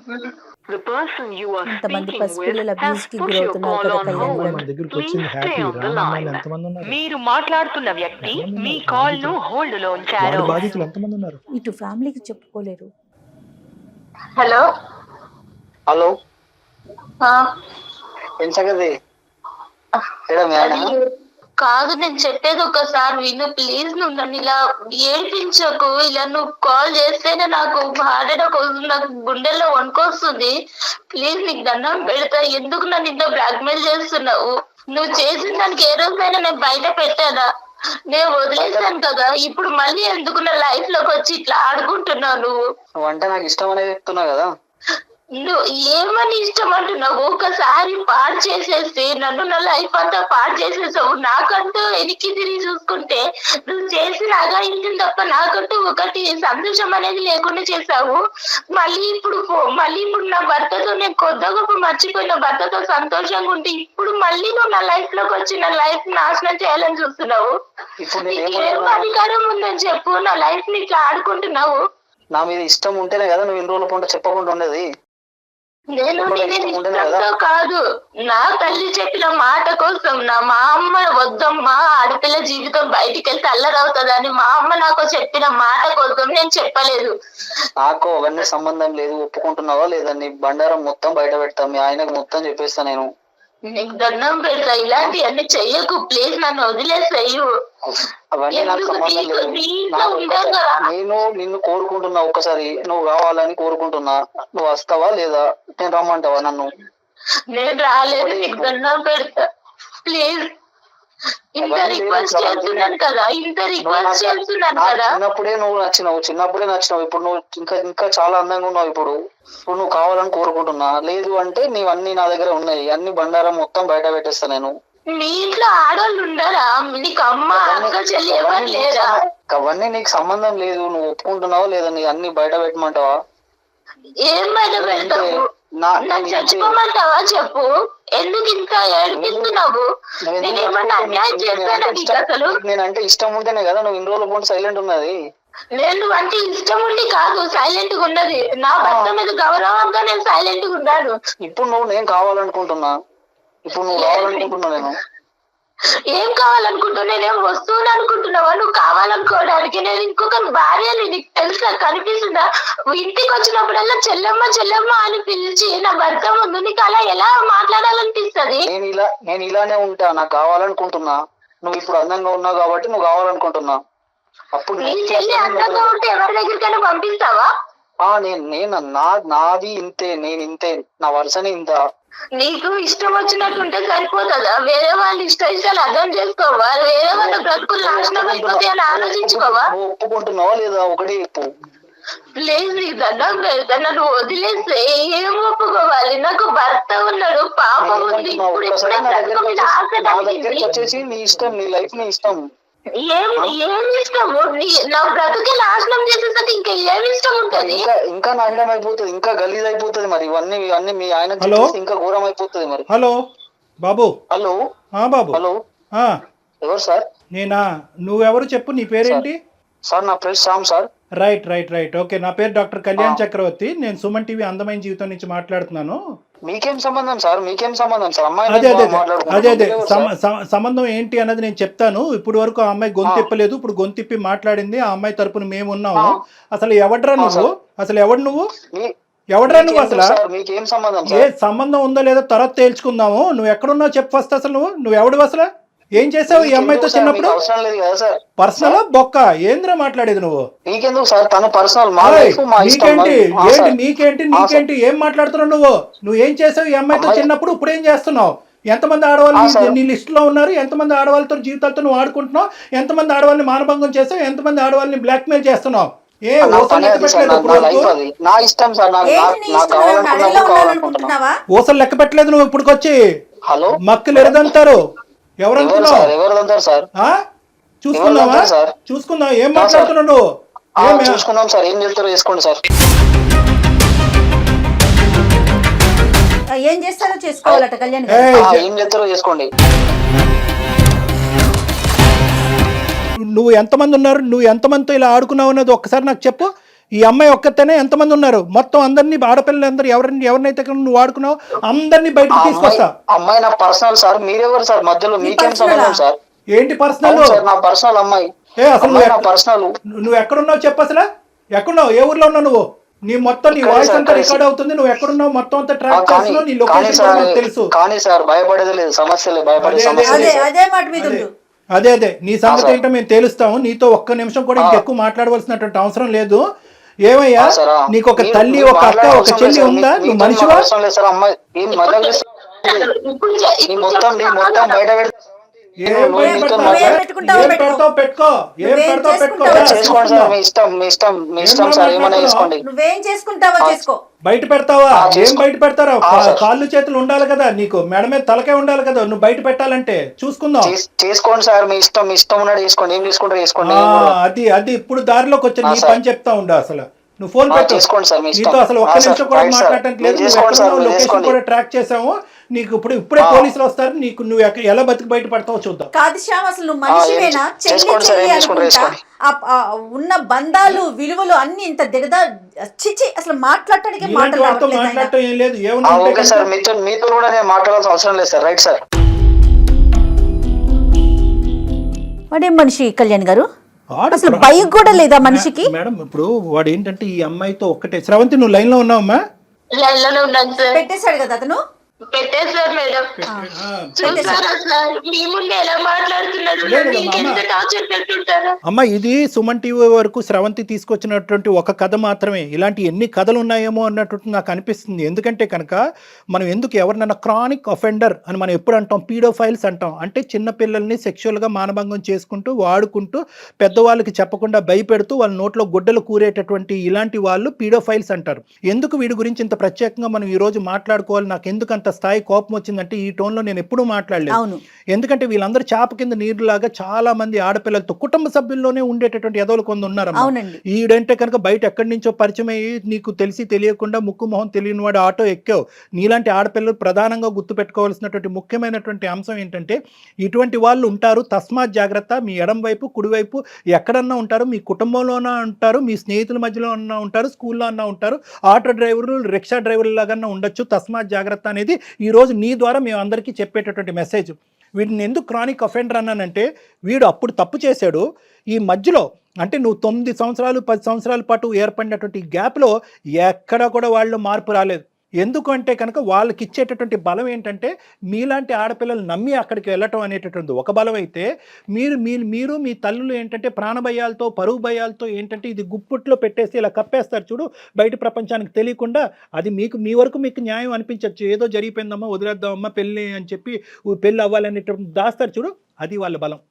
ఇంతమంది పసిపిల్లల అబ్యూస్ కి గురవుతున్నారు కదా కళ్యాణ్ గారు. మన దగ్గరికి వచ్చింది హ్యాపీ. రామమ్మాయిలు ఎంతమంది ఉన్నారు? మీరు మాట్లాడుతున్న వ్యక్తి మీ కాల్ ను హోల్డ్ లో ఉంచారు. వాడి బాధితులు ఎంతమంది ఉన్నారు? ఇటు ఫ్యామిలీకి చెప్పుకోలేరు. హలో హలో, ఆ, ఏం సంగతి? ఏడా మేడం? కాదు, నేను చెప్పేది ఒకసారి విను ప్లీజ్. నువ్వు నన్ను ఇలా ఏడిపించకు. ఇలా నువ్వు కాల్ చేస్తేనే నాకు హార్ట్ అటాక్ వస్తుంది, నాకు గుండెల్లో వణుకొస్తుంది. ప్లీజ్ నీకు దండం పెడతా. ఎందుకు నన్ను ఇంత బ్లాక్మెయిల్ చేస్తున్నావు? నువ్వు చేసిన దానికి ఏ రోజైనా నేను బయట పెట్టానా? నేను వదిలేసాను కదా. ఇప్పుడు మళ్ళీ ఎందుకు నా లైఫ్ లోకి వచ్చి ఇట్లా ఆడుకుంటున్నావు నువ్వు? నువ్వంటే నాకు ఇష్టం అనేది చెప్తున్నావు కదా. నువ్వు ఏమని ఇష్టం అంటున్నావు? ఒకసారి పాడు చేసేసి నన్ను నా లైఫ్ అంతా పాడు చేసేసావు. నాకంటూ వెనక్కి తిరిగి చూసుకుంటే నువ్వు చేసిన అగాయించిన తప్ప నాకంటూ ఒకటి సంతోషం అనేది లేకుండా చేసావు. మళ్ళీ ఇప్పుడు నా భర్తతో నేను కొత్త గొప్ప మర్చిపోయిన భర్తతో సంతోషంగా ఉంటే ఇప్పుడు మళ్ళీ నువ్వు నా లైఫ్ లోకి వచ్చి నా లైఫ్ నాశనం చేయాలని చూస్తున్నావు. ఏం అధికారం ఉందని చెప్పు నా లైఫ్ ని ఇట్లా ఆడుకుంటున్నావు? నా మీద ఇష్టం ఉంటేనే కదా నువ్వు ఇన్ని రోజుల పంట చెప్పకుండా ఉండేది. నేను ఇష్టంతో కాదు, నా తల్లి చెప్పిన మాట కోసం. మా అమ్మ వద్దమ్మా ఆడపిల్ల జీవితం బయటికి వెళ్తే అల్లరవుతుందని మా అమ్మ నాకు చెప్పిన మాట కోసం నేను చెప్పలేదు. నాకు అవన్నీ సంబంధం లేదు. ఒప్పుకుంటున్నావా లేదా? నీ బండారం మొత్తం బయట పెడతా, మీ ఆయనకు మొత్తం చెప్పేస్తా. నేను నీకు దండం పెడతా, ఇలాంటి అన్ని చెయ్యకు ప్లీజ్. నన్ను వదిలేసాయి. అవన్నీ నాకు సంబంధం లేదు. నేను నిన్ను కోరుకుంటున్నా, ఒక్కసారి నువ్వు కావాలని కోరుకుంటున్నా. నువ్వు వస్తావా లేదా? నేను రమ్మంటావా నన్ను? నేను రాలేదు. నీకు దండం పెడతా ప్లీజ్. ఇంత రిక్వెస్ట్ చేస్తున్నాను కదా. చిన్నప్పుడే నువ్వు నచ్చినావు. ఇప్పుడు నువ్వు ఇంకా చాలా అందంగా ఉన్నావు. ఇప్పుడు నువ్వు కావాలని కోరుకుంటున్నా. లేదు అంటే నీవన్నీ నా దగ్గర ఉన్నాయి. అన్ని బండారం మొత్తం బయట పెట్టేస్తా నేను. మీ ఇంట్లో ఆడవాళ్ళు ఉండరా? నీకు అమ్మ అక్క చెల్లి ఎవరు లేరా? అవన్నీ నీకు సంబంధం లేదు. నువ్వు ఒప్పుకుంటున్నావా లేదా? నీ అన్ని బయట పెట్టమంటావా? ఏం బయట పెడతావు? చచ్చిపోమంటావా చెప్పు. ఎందుకు ఇంత ఏడిపిస్తున్నావు? నేనేమన్నా అన్యాయం చేస్తానా నీకు అసలు? నేనంటే ఇష్టం ఉంటేనే కదా నువ్వు ఇన్ని రోజుల పాటు సైలెంట్ ఉన్నది. నేను అంటే ఇష్టం ఉండి కాదు సైలెంట్ గా ఉన్నది. నా భర్త మీద గౌరవంగా నేను సైలెంట్ గా ఉన్నాను. ఇప్పుడు నేను కావాలనుకుంటున్నా. నేను ఏం కావాలనుకుంటున్నా? నేనేం వస్తువులు అనుకుంటున్నావా నువ్వు కావాలనుకోవడానికి? నేను ఇంకొక భార్యని నీకు తెలుసా? కనిపిస్తుందా? ఇంటికి వచ్చినప్పుడల్లా చెల్లెమ్మ అని పిలిచి నా భర్త ముందు నీకు అలా ఎలా మాట్లాడాలనిపిస్తుంది? నేను ఇలానే ఉంటా. నాకు కావాలనుకుంటున్నా. నువ్వు ఇప్పుడు అందంగా ఉన్నావు కాబట్టి నువ్వు కావాలనుకుంటున్నా. అప్పుడు నీ చెల్లి అందంగా ఉంటే ఎవరి దగ్గరికైనా పంపిస్తావా? నాది ఇంతే, నేను ఇంతే, నా వరుసని ఇంత. నీకు ఇష్టం వచ్చినట్టుంటే సరిపోతుందా? వేరే వాళ్ళు ఇష్టాలు అర్థం చేసుకోవా? వేరే వాళ్ళ బ్రతుకులు నాశనం అయిపోతాయి అని ఆలోచించుకోవా? ఒప్పుకుంటున్నావా లేదా? ఒకటి చెప్పు ప్లీజ్. నీకు దండం పెడతా. నన్ను వదిలేస్తే ఏం ఒప్పుకోవాలి? నాకు భర్త ఉన్నాడు, పాప ఉంది. వచ్చేసి నీ ఇష్టం, నీ లైఫ్ నీ ఇష్టం. ఏం ఇష్టము? నా బ్రతుకే నాశనం చేసేసరికి ఇంకా ఏమి ఇష్టం ఉంటుంది? ఇంకా నాశనం అయిపోతుంది, ఇంకా గలీజ్ అయిపోతుంది. మరి ఇవన్నీ మీ ఆయన ఇంకా ఘోరం అయిపోతుంది. మరి హలో బాబు. హలో బాబు. హలో, ఎవరు సార్? నేనా? నువ్వెవరు చెప్పు. నీ పేరేంటి? సార్ నా పేరు శ్యామ్ సార్. రైట్. ఓకే, నా పేరు డాక్టర్ కళ్యాణ్ చక్రవర్తి. నేను సుమన్ టీవీ అందమైన జీవితం నుంచి మాట్లాడుతున్నాను. మీకేం సంబంధం సార్? అమ్మాయి అదే సంబంధం ఏంటి అన్నది నేను చెప్తాను. ఇప్పుడు వరకు ఆ అమ్మాయి గొంతిప్పలేదు. ఇప్పుడు గొంతిప్పి మాట్లాడింది. ఆ అమ్మాయి తరపున మేము ఉన్నాము. అసలు ఎవడ్రా నువ్వు? ఎవడు నువ్వు అసలు? మీకేం సంబంధం? ఏ సంబంధం ఉందో లేదో తర్వాత తేల్చుకుందాము. నువ్వు ఎక్కడున్నావు చెప్పు ఫస్ట్. అసలు నువ్వు ఎవడు? అసలు ఏం చేసావు ఈ అమ్మాయితో చిన్నప్పుడు? అవసరం లేదు కదా సార్. పర్సనల్ బొక్క ఏంద్రా మాట్లాడేది నువ్వు? నీకెందుకు సార్, తన పర్సనల్, మా ఏయ్, లైఫ్ మా ఇష్టం. నీకేంటి ఏం మాట్లాడుతున్నావు నువ్వు ఏం చేసావు ఈ అమ్మాయితో చిన్నప్పుడు? ఇప్పుడు ఏం చేస్తున్నావు? ఎంతమంది ఆడవాళ్ళు నీ లిస్ట్ లో ఉన్నారు? ఎంతమంది ఆడవాళ్ళతో జీవితాలతో నువ్వు ఆడుకుంటున్నావు? ఎంతమంది ఆడవాళ్ళని మానభంగం చేస్తావు? ఎంతమంది ఆడవాళ్ళని బ్లాక్ మెయిల్ చేస్తున్నావు? నా ఇష్టం సార్. ఊసలు లెక్క పెట్టలేదు నువ్వు ఇప్పుడుకొచ్చి. హలో, మక్కులు ఎరదంటారు ఎవరనుకున్నావు? ఎవరు సార్? చూసుకుందాం ఏం మాట్లాడుతున్నావు నువ్వు? చూసుకుందాం సార్, ఏం చెప్తారో చేసుకోండి సార్. ఏం చేస్తారో చేసుకోవాలట కళ్యాణ్ ఏం చేస్తారో చేసుకోండి. నువ్వు ఎంతమంది ఉన్నారు? నువ్వు ఎంతమందితో ఇలా ఆడుకున్నావు అన్నది ఒక్కసారి నాకు చెప్పు. ఈ అమ్మాయి ఒక్కతేనే ఎంతమంది ఉన్నారు? మొత్తం అందరినీ, ఆడపిల్లలందరూ ఎవరినైతే నువ్వు ఆడుకున్నావు అందరినీ బయటకు తీసుకొస్తా. అమ్మాయి నా పర్సనల్ సార్, మీరెవరు సార్ మధ్యలో? మీకేం సంబంధం సార్? ఏంటి పర్సనల్? నా పర్సనల్ అమ్మాయి. పర్సనల్. నువ్వు ఎక్కడున్నావు చెప్పు అసలు. ఎక్కడున్నావు? ఏ ఊర్లో ఉన్నావు నువ్వు? నీ మొత్తం నీ వాయిస్ అంతా రికార్డ్ అవుతుంది. నువ్వు ఎక్కడున్నావు మొత్తం అంతా ట్రాక్ చేస్తున్నావు. నీ లొకేషన్ తెలుసు. కానీ సార్ భయపడేది లేదు, సమస్యలే, భయపడే సమస్య. అదే నీ సంగతి ఏంటో మేము తెలుస్తాము. నీతో ఒక్క నిమిషం కూడా ఇంకెక్కువ మాట్లాడవలసినటువంటి అవసరం లేదు. ఏమయ్యా, నీకు ఒక తల్లి, ఒక అక్క, ఒక చెల్లి ఉందా? నువ్వు మనిషివా? మొత్తం బయట బయట పెడతావా? ఏం బయట పెడతారా? కాళ్ళు చేతులు ఉండాలి కదా నీకు, మెడ మీద తలకే ఉండాలి కదా నువ్వు బయట పెట్టాలంటే. చూసుకుందాం. చేసుకోండి సార్, మీ ఇష్టం. మీ ఇష్టం ఉన్నాడు చేసుకోండి, ఏం తీసుకుంటారు చేసుకోండి. అది ఇప్పుడు దారిలోకి వచ్చి నీ పని చెప్తా ఉండు. అసలు నువ్వు ఫోన్ చేసుకోండి సార్, నీతో అసలు ఒక్క నిమిషం కూడా మాట్లాడటం లేదు. లొకేషన్ కూడా ట్రాక్ చేసాము నీకు. ఇప్పుడే పోలీసులు వస్తారు. నీకు నువ్వు ఎలా బతికి బయట పడతావో చూద్దాం. కాదు శ్యామ్, అసలు నువ్వు మనిషివేనా? ఉన్న బంధాలు, విలువలు అన్ని ఇంత దిగదా? చిచి, అసలు మాట్లాడటానికి మాట్లాడటం ఏం లేదు. మీతో కూడా నేను మాట్లాడాల్సిన అవసరం లేదు సార్. Right sir. వాడేం మనిషి కళ్యాణ్ గారు? అసలు బైక్ కూడా లేదా మనిషికి? మేడం ఇప్పుడు వాడు ఏంటంటే ఈ అమ్మాయితో ఒక్కటే. శ్రవంతి నువ్వు లైన్ లో ఉన్నావమ్మా? లైన్ లోనే ఉన్నాను సార్. పెట్టేశాడు కదా అతను? పెట్టేశారు మేడం. చూసారా సార్ మీ ముందు ఎలా మాట్లాడుతున్నాడు? అమ్మ, ఇది సుమన్ టీవీ వరకు శ్రవంతి తీసుకొచ్చినటువంటి ఒక కథ మాత్రమే. ఇలాంటి ఎన్ని కథలు ఉన్నాయేమో అన్నట్టు నాకు అనిపిస్తుంది. ఎందుకంటే కనుక మనం ఎందుకు ఎవరినైనా క్రానిక్ అఫెండర్ అని మనం ఎప్పుడు అంటాం? పీడోఫైల్స్ అంటాం. అంటే చిన్నపిల్లల్ని సెక్షువల్గా మానభంగం చేసుకుంటూ వాడుకుంటూ పెద్దవాళ్ళకి చెప్పకుండా భయపెడుతూ వాళ్ళ నోట్లో గుడ్డలు కూరేటటువంటి ఇలాంటి వాళ్ళు పీడోఫైల్స్ అంటారు. ఎందుకు వీడి గురించి ఇంత ప్రత్యేకంగా మనం ఈ రోజు మాట్లాడుకోవాలి? నాకు ఎందుకు అంత స్థాయి కోపం వచ్చిందంటే ఈ టోన్లో నేను ఎప్పుడూ మాట్లాడలేదు. ఎందుకంటే వీళ్ళందరూ చాప కింద నీరులాగా చాలా మంది ఆడపిల్లలతో కుటుంబ సభ్యుల్లోనే ఉండేటటువంటి ఎదవలు కొంత ఉన్నారు. ఈడంటే కనుక బయట ఎక్కడి నుంచో పరిచయం అయ్యి నీకు తెలిసి తెలియకుండా ముక్కు మొహం తెలియని వాడు ఆటో ఎక్కావు. నీలాంటి ఆడపిల్లలు ప్రధానంగా గుర్తుపెట్టుకోవాల్సినటువంటి ముఖ్యమైనటువంటి అంశం ఏంటంటే ఇటువంటి వాళ్ళు ఉంటారు. తస్మాత్ జాగ్రత్త. మీ ఎడం వైపు కుడివైపు ఎక్కడన్నా ఉంటారు. మీ కుటుంబంలోనే ఉంటారు, మీ స్నేహితుల మధ్యలో అన్నా ఉంటారు, స్కూల్లో అన్నా ఉంటారు, ఆటో డ్రైవర్లు, రిక్షా డ్రైవర్లు లాగా ఉండొచ్చు. తస్మాత్ జాగ్రత్త అనేది ఈరోజు నీ ద్వారా మేము అందరికీ చెప్పేటటువంటి మెసేజ్. వీడిని ఎందుకు క్రానిక్ అఫెండర్ అన్నానంటే వీడు అప్పుడు తప్పు చేశాడు. ఈ మధ్యలో అంటే నువ్వు 9 సంవత్సరాలు 10 సంవత్సరాల పాటు ఏర్పడినటువంటి గ్యాప్లో ఎక్కడ కూడా వాళ్ళు మార్పు రాలేదు. ఎందుకంటే కనుక వాళ్ళకి ఇచ్చేటటువంటి బలం ఏంటంటే మీలాంటి ఆడపిల్లలు నమ్మి అక్కడికి వెళ్ళటం అనేటటువంటి ఒక బలం అయితే మీరు మీ తల్లులు ఏంటంటే ప్రాణభయాలతో, పరువు భయాలతో ఏంటంటే ఇది గుప్పుట్లో పెట్టేసి ఇలా కప్పేస్తారు చూడు, బయట ప్రపంచానికి తెలియకుండా. అది మీ వరకు మీకు న్యాయం అనిపించవచ్చు. ఏదో జరిగిపోయిందమ్మా వదిలేద్దామమ్మా పెళ్ళి అని చెప్పి పెళ్ళి అవ్వాలనేటటువంటి దాస్తారు చూడు, అది వాళ్ళ బలం.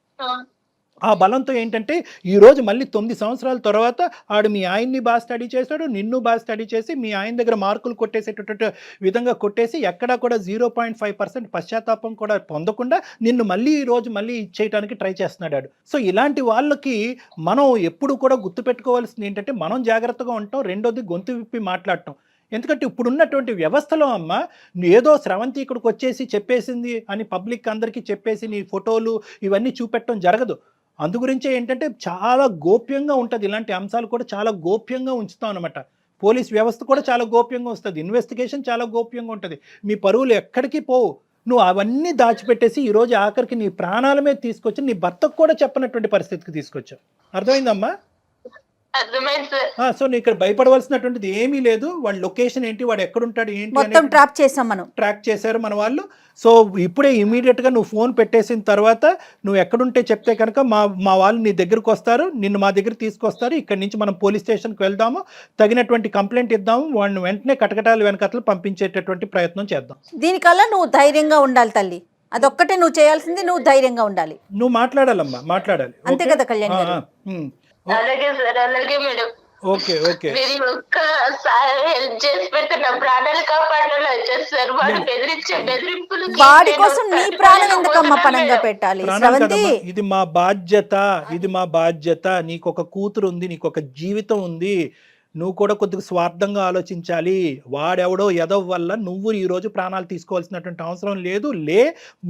ఆ బలంతో ఏంటంటే ఈరోజు మళ్ళీ 9 సంవత్సరాల తర్వాత ఆడు మీ ఆయన్ని బాగా స్టడీ చేశాడు, నిన్ను బాగా స్టడీ చేసి మీ ఆయన దగ్గర మార్కులు కొట్టేసేటటువంటి విధంగా కొట్టేసి ఎక్కడా కూడా 0.5% పశ్చాత్తాపం కూడా పొందకుండా నిన్ను మళ్ళీ ఈరోజు మళ్ళీ ఇచ్చేయడానికి ట్రై చేస్తున్నాడు. సో ఇలాంటి వాళ్ళకి మనం ఎప్పుడు కూడా గుర్తుపెట్టుకోవాల్సింది ఏంటంటే మనం జాగ్రత్తగా ఉంటాం. రెండోది గొంతు విప్పి మాట్లాడటం. ఎందుకంటే ఇప్పుడున్నటువంటి వ్యవస్థలో అమ్మ ఏదో శ్రవంతి ఇక్కడికి వచ్చేసి చెప్పేసింది అని పబ్లిక్ అందరికీ చెప్పేసి నీ ఫోటోలు ఇవన్నీ చూపెట్టడం జరగదు. అందు గురించే ఏంటంటే చాలా గోప్యంగా ఉంటుంది. ఇలాంటి అంశాలు కూడా చాలా గోప్యంగా ఉంచుతాం అనమాట. పోలీస్ వ్యవస్థ కూడా చాలా గోప్యంగా వస్తుంది. ఇన్వెస్టిగేషన్ చాలా గోప్యంగా ఉంటుంది. మీ పరువులు ఎక్కడికి పోవు. నువ్వు అవన్నీ దాచిపెట్టేసి ఈరోజు ఆఖరికి నీ ప్రాణాల మీద తీసుకొచ్చి నీ భర్తకు కూడా చెప్పనటువంటి పరిస్థితికి తీసుకొచ్చావు. అర్థమైందమ్మా? అర్థమైంది సార్. సో నువ్వు ఇక్కడ భయపడవలసినటువంటిది ఏమీ లేదు. వాడి లొకేషన్ ఏంటి, వాడు ఎక్కడుంటాడు ఏంటి మొత్తం ట్రాప్ చేసాం మనం. ట్రాక్ చేశారు మన వాళ్ళు. సో ఇప్పుడే ఇమీడియట్గా నువ్వు ఫోన్ పెట్టేసిన తర్వాత నువ్వు ఎక్కడుంటే చెప్తే కనుక మా వాళ్ళు నీ దగ్గరకు వస్తారు, నిన్ను మా దగ్గర తీసుకొస్తారు. ఇక్కడి నుంచి మనం పోలీస్ స్టేషన్కి వెళ్దాము, తగినటువంటి కంప్లైంట్ ఇద్దాము, వాడిని వెంటనే కటకటాలు వెనకతలు పంపించేటటువంటి ప్రయత్నం చేద్దాం. దీనికల్లా నువ్వు ధైర్యంగా ఉండాలి తల్లి, అదొక్కటే నువ్వు చేయాల్సింది, నువ్వు ధైర్యంగా ఉండాలి. నువ్వు మాట్లాడాలమ్మా, మాట్లాడాలి. అంతే కదా కళ్యాణ్ గారు? అలాగే సార్, అలాగే మేడం. Okay okay. మీరు ఒక్కసారి హెల్ప్ చేసి పెడితే నా ప్రాణాలు కాపాడాలి వచ్చేస్తారు. వాడు బెదిరింపులు వాడి కోసం నీ ప్రాణం ఎందుకమ్మా పణంగా పెట్టాలి శ్రవంతి? ఇది మా బాధ్యత, ఇది మా బాధ్యత. నీకు ఒక కూతురు ఉంది, నీకు ఒక జీవితం ఉంది. నువ్వు కూడా కొద్దిగా స్వార్థంగా ఆలోచించాలి. వాడెవడో ఎదవ వల్ల నువ్వు ఈరోజు ప్రాణాలు తీసుకోవాల్సినటువంటి అవసరం లేదు.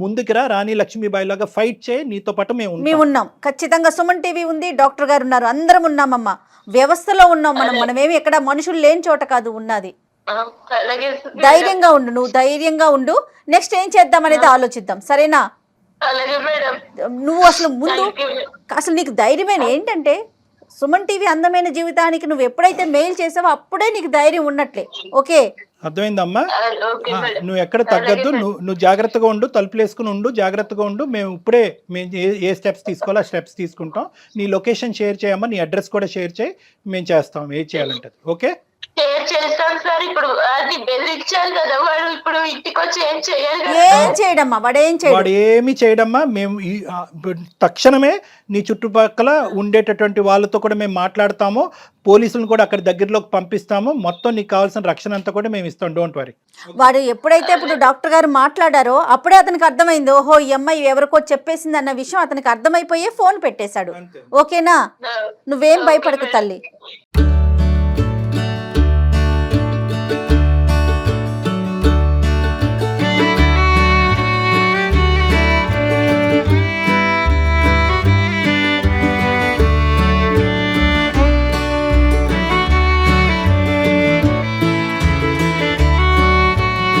ముందుకురా, రాణి లక్ష్మీబాయి లాగా ఫైట్ చేయి, నీతో పాటు మేము ఉన్నాం. ఖచ్చితంగా సుమన్ టీవీ ఉంది, డాక్టర్ గారు ఉన్నారు, అందరం ఉన్నామమ్మా. వ్యవస్థలో ఉన్నాం మనమేమి ఎక్కడ మనుషులు లేని చోట కాదు ఉన్నది. ధైర్యంగా ఉండు, నువ్వు ధైర్యంగా ఉండు. నెక్స్ట్ ఏం చేద్దాం అనేది ఆలోచిద్దాం, సరేనా? నువ్వు అసలు నీకు ధైర్యమైన ఏంటంటే సుమన్ టీవీ అందమైన జీవితానికి నువ్వు ఎప్పుడైతే మెయిల్ చేసావో అప్పుడే నీకు ధైర్యం ఉన్నట్లే. ఓకే, అర్థమైందమ్మా? నువ్వు ఎక్కడ తగ్గద్దు, నువ్వు జాగ్రత్తగా ఉండు, తలుపులు వేసుకుని ఉండు, జాగ్రత్తగా ఉండు. మేము ఇప్పుడే ఏ స్టెప్స్ తీసుకోవాలో ఆ స్టెప్స్ తీసుకుంటాం. నీ లొకేషన్ షేర్ చేయమ్మా, నీ అడ్రస్ కూడా షేర్ చేయి, మేము చేస్తాం ఏం చేయాలంటే. ఓకే, షేర్ చేస్తాను సార్. ఇప్పుడు అది బెదిరించాలి కదా, వాడు ఇప్పుడు ఇంటికి వచ్చి ఏం చేయాలి? ఏం చేయడమ్మా, వాడు ఏమి చేయడమ్మా. మేము తక్షణమే నీ చుట్టుపక్కల ఉండేటటువంటి వాళ్ళతో కూడా మేము మాట్లాడతాము, పోలీసులను కూడా అక్కడ దగ్గరలోకి పంపిస్తాము. మొత్తం నీకు కావాల్సిన రక్షణ అంతా కూడా మేము ఇస్తాం, డోంట్ వరీ. వాడు ఎప్పుడైతే ఇప్పుడు డాక్టర్ గారు మాట్లాడారో అప్పుడే అతనికి అర్థమైంది, ఓహో ఈ అమ్మాయి ఎవరికో చెప్పేసింది అన్న విషయం అతనికి అర్థమైపోయే ఫోన్ పెట్టేశాడు. ఓకేనా? నువ్వేం భయపడకు తల్లి.